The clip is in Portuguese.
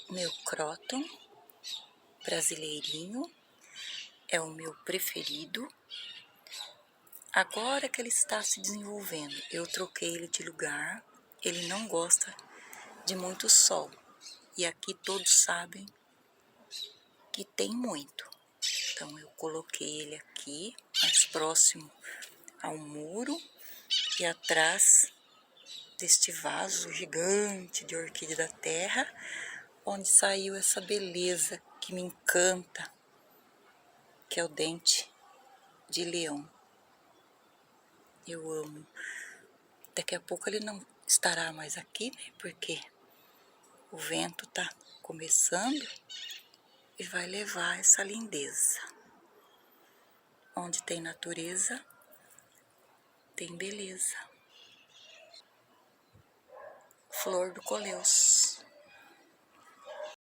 Meu cróton brasileirinho é o meu preferido. Agora que ele está se desenvolvendo, eu troquei ele de lugar. Ele não gosta de muito sol. E aqui todos sabem que tem muito. Então eu coloquei ele aqui, mais próximo ao muro e atrás deste vaso gigante de orquídea da terra, onde saiu essa beleza que me encanta, que é o dente de leão. Eu amo. Daqui a pouco ele não estará mais aqui, né? Porque o vento tá começando e vai levar essa lindeza. Onde tem natureza, tem beleza. Flor do Coleus.